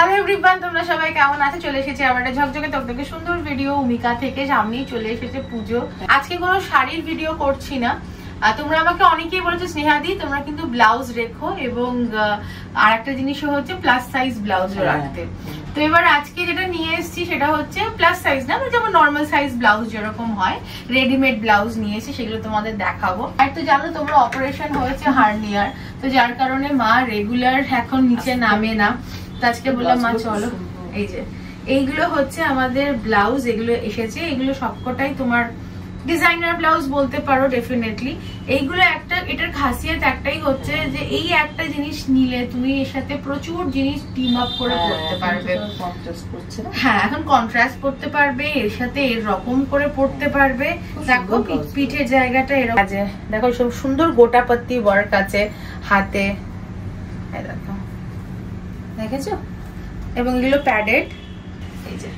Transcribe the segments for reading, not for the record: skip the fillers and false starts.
Hello everyone, তোমরা সবাই কেমন আছো? চলে এসেছি আবার একটা ঝকঝকে তকতকে সুন্দর ভিডিও উমিকা থেকে। সামনেই চলে এসেছে পুজো। আজকে কোনো শাড়ির ভিডিও করছি না। তোমরা আমাকে অনেকেই বলেছো স্নেহাদি তোমরা কিন্তু ব্লাউজ রেখো, এবং আর একটা জিনিসও হচ্ছে প্লাস সাইজ ব্লাউজও রাখতে। তো এবার আজকে যেটা নিয়ে এসেছি সেটা হচ্ছে প্লাস সাইজ না, যেমন নর্মাল সাইজ ব্লাউজ যেরকম হয় রেডিমেড ব্লাউজ নিয়ে এসে সেগুলো তোমাদের দেখাবো। আর তো জানো তোমরা অপারেশন হয়েছে হার্নিয়ার, তো যার কারণে মা রেগুলার এখন নিচে নামে না। তো আজকে বললাম মা চলো, এই যে এইগুলো হচ্ছে আমাদের ব্লাউজ, এগুলো এসেছে, এগুলো সবকটাই তোমার ডিজাইনার ব্লাউজ বলতে পারো ডেফিনেটলি। এইগুলো একটা, এটার খাসিয়ত একটাই হচ্ছে যে এই একটা জিনিস নিলে তুমি এর সাথে প্রচুর জিনিস টিম আপ করে পড়তে পারবে। হ্যাঁ, এখন কন্ট্রাস্ট করতে পারবে, এর সাথে এরকম করে পড়তে পারবে। দেখো পিঠের জায়গাটা এরকম আছে, দেখো সব সুন্দর গোটা পাত্তি ওয়ার্ক আছে হাতে, দেখো দেখেছো? এবং এগুলো প্যাডেড, এই যে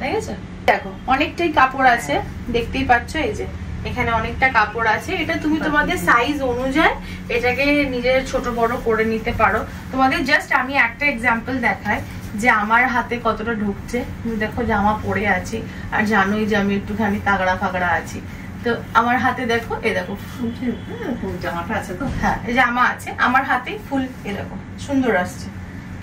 দেখেছো? দেখো অনেকটাই কাপড় আছে, দেখতেই পাচ্ছ, এই যে এখানে অনেকটা কাপড় আছে। এটা তুমি তোমাদের সাইজ অনুযায়ী এটাকে নিজের ছোট বড় করে নিতে পারো। তোমাদের জাস্ট আমি একটা এক্সাম্পল দেখাই যে আমার হাতে কতটা ঢুকছে। তুমি দেখো জামা পরে আছি, আর জানোই যে আমি একটুখানি তাগড়া ফাগড়া আছি, তো আমার হাতে দেখো, এ দেখো জামাটা আছে, তো হ্যাঁ জামা আছে আমার হাতে ফুল, এ দেখো সুন্দর আসছে।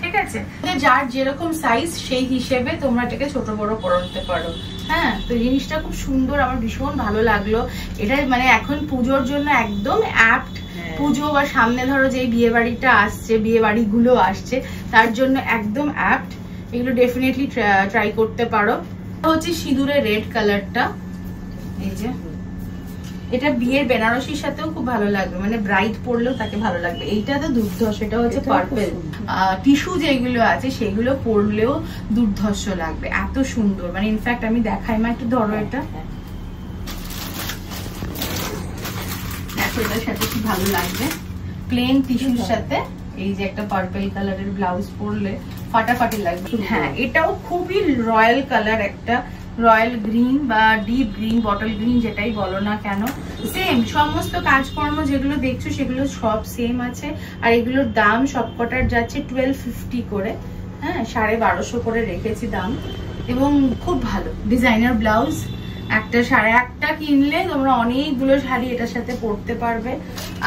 ঠিক আছে, যার যেরকম সাইজ সেই হিসেবে তোমরা এটাকে ছোট বড় করতে পারো। হ্যাঁ, তো জিনিসটা খুব সুন্দর, আমার ভীষণ ভালো লাগলো। এটা মানে এখন পুজোর জন্য একদম অ্যাপ্ট। পুজো বা সামনে ধরো যে বিয়ে বাড়িটা আসছে, বিয়ে বাড়িগুলো আসছে, তার জন্য একদম অ্যাপ্ট। এগুলো ডেফিনেটলি ট্রাই করতে পারো। হচ্ছে সিঁদুরের রেড কালারটা, এই যে এটা বিয়ের বেনারসির সাথেও খুব ভালো লাগবে, মানে ব্রাইট পরলেও তাকে ভালো লাগবে। এইটা তো দুর্ধর্ষ, সেটা হচ্ছে পার্পল। টিস্যু যেগুলো আছে সেগুলো পরলেও দুর্ধর্ষ লাগবে, এত সুন্দর। মানে ইনফ্যাক্ট আমি দেখাই মা, একটু ধরো এটা, দেখো এটার সাথে কি ভালো লাগবে প্লেন টিস্যুর সাথে। এই যে একটা পার্পল কালারের ব্লাউজ পরলে ফাটাফাটি লাগবে। হ্যাঁ, এটাও খুবই রয়্যাল কালার, একটা রয়্যাল গ্রিন বা ডিপ গ্রিন, বটল গ্রিন যেটাই বলো না কেন, সেম সমস্ত কাজকর্ম যেগুলো দেখছো সেগুলো সব সেম আছে। আর এগুলোর দাম সবকটার যাচ্ছে 1250 করে। হ্যাঁ, 1250 করে রেখেছি দাম, এবং খুব ভালো ডিজাইনার ব্লাউজ। একটা শাড়ি একটা কিনলে তোমরা অনেকগুলো শাড়ি এটার সাথে পরতে পারবে।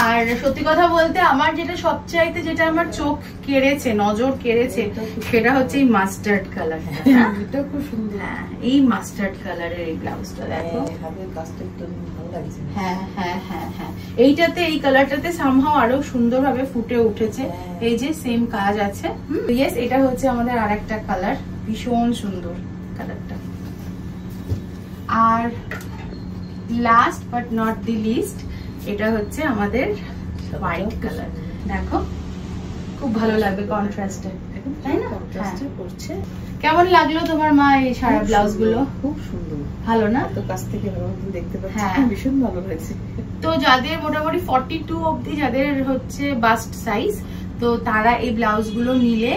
আর সত্যি কথা বলতে আমার যেটা সবচাইতে, যেটা আমার চোখ কেড়েছে, নজর কেড়েছে, সেটা হচ্ছে এই মাস্টার্ড কালার। এটা খুব সুন্দর। হ্যাঁ, এই মাস্টার্ড কালারের এই ব্লাউজটা দেখো। হ্যাঁ হ্যাঁ হ্যাঁ হ্যাঁ, এইটাতে এই কালারটাতে সামহাও আরো সুন্দরভাবে ফুটে উঠেছে। এই যে সেম কাজ আছে। ইয়েস, এটা হচ্ছে আমাদের আরেকটা কালার, ভীষণ সুন্দর কালারটা। আর last but not the least, এটা হচ্ছে আমাদের হোয়াইট কালার। দেখো খুব ভালো লাগবে কন্ট্রাস্টে, তাই না? কন্ট্রাস্টে পড়ছে। কেমন লাগলো তোমার মা এই সারা ব্লাউজ গুলো? খুব সুন্দর, ভালো না? তো কাছ থেকে দেখতে পাচ্ছি, ভীষণ ভালো হয়েছে। তো যাদের মোটামুটি 42 অবধি যাদের হচ্ছে বাস্ট সাইজ, তো তারা এই ব্লাউজ গুলো নিলে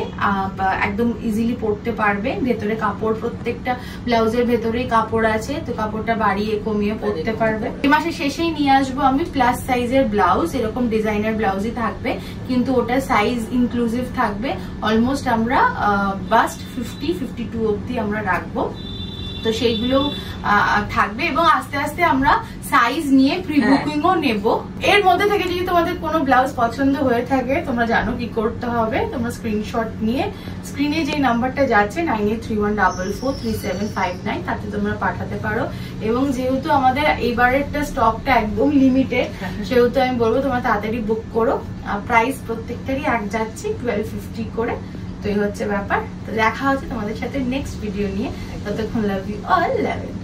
একদম ইজিলি পরতে পারবে। ভেতরে কাপড়, প্রত্যেকটা ব্লাউজের ভেতরেই কাপড় আছে, তো কাপড়টা বাড়িয়ে কমিয়ে পরতে পারবে। এই মাসের শেষেই নিয়ে আসবো আমি প্লাস সাইজের ব্লাউজ, এরকম ডিজাইনার ব্লাউজই থাকবে, কিন্তু ওটা সাইজ ইনক্লুসিভ থাকবে। অলমোস্ট আমরা বাস্ট 50-52 অবধি আমরা রাখবো, তো সেইগুলো থাকবে। এবং আস্তে আস্তে আমরা সাইজ নিয়ে প্রি বুকিংও নেব। এর মধ্যে থেকে যদি তোমাদের কোনো ব্লাউজ পছন্দ হয়ে থাকে, তোমরা জানো কি করতে হবে। তোমরা স্ক্রিনশট নিয়ে স্ক্রিনে যে নাম্বারটা যাচ্ছে 9831443759, তাতে তোমরা পাঠাতে পারো। এবং যেহেতু আমাদের এবারেরটা স্টকটা একদম লিমিটেড, সেহেতু আমি বলবো তোমরা তাড়াতাড়ি বুক করো। প্রাইস প্রত্যেকটারই এক যাচ্ছে 1250 করে। তো এই হচ্ছে ব্যাপার। তো দেখা হচ্ছে তোমাদের সাথে নেক্সট ভিডিও নিয়ে। ততক্ষণ love you all, love you.